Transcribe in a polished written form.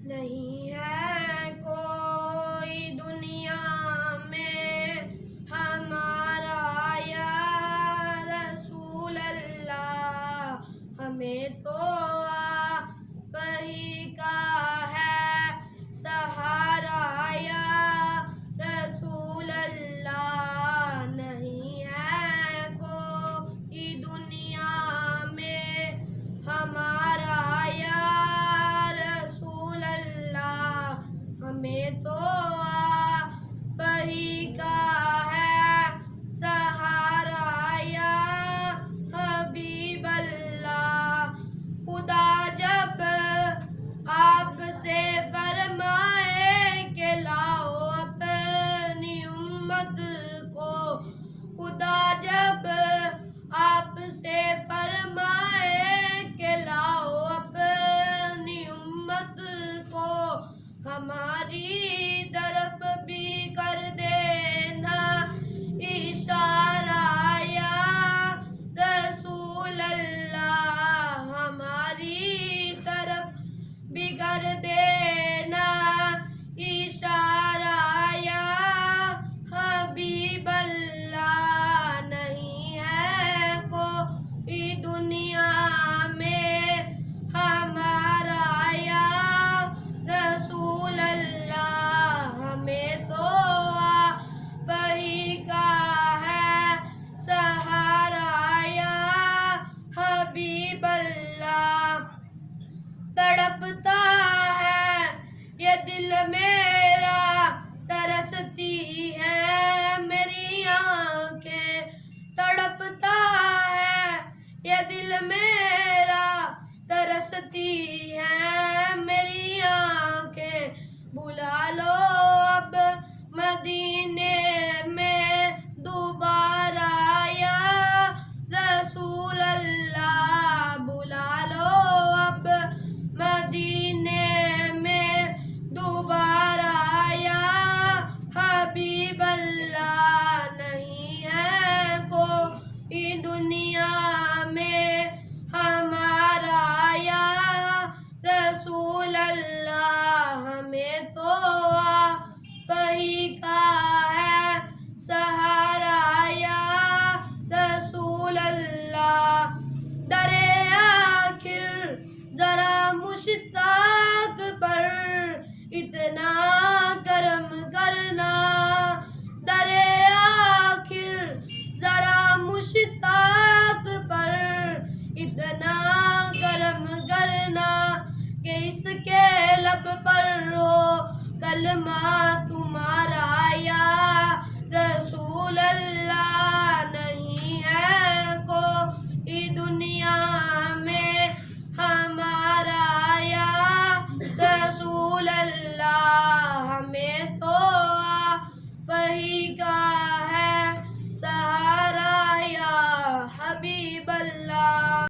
نہیں ہے کوئی دنیا میں ہمارا یا رسول اللہ، ہمیں تو آپ ہی کا ہے سہارا یا رسول اللہ۔ نہیں ہے کوئی دنیا میں ہمارا یا رسول اللہ، ہمیں تو آپ ہی کا ہے سہارا یا حبیب اللہ۔ خدا جب آپ سے فرمائے کہ لاؤ اپنی امت کو، خدا جب آپ سے فرمائے کہ لاؤ اپنی امت کو، ہماری طرف بھی کر دینا اشارہ یا رسول اللہ، ہماری طرف بھی کر دینا اشارہ یا حبیب اللہ۔ نہیں ہے کوئی دنیا میں ہمارا یا رسول اللہ، ہمیں تو آپ ہی کا ہے سہارا یا حبیب اللہ۔ تڑپتا ہے یہ دل میرا، ترستی ہے میری آنکھیں، تڑپتا ہے یہ دل میرا، ترستی ہے میری آنکھیں۔ بلا لو اب مدینے میں دوبارہ یا رسول اللہ، بلا لو اب مدینے میں دوبارہ یا حبیب اللہ۔ نہیں ہے کوئی دنیا میں ہمارا یا رسول اللہ، ہمیں تو آپ ہی کا ہے سہارا یا رسول اللہ۔ در آخر ذرا مشتاق پر اتنا کرم کرنا، در آخر ذرا مشتاق پر اتنا کرم کرنا کہ اس کے لب پر ہو کلمہ تمہارا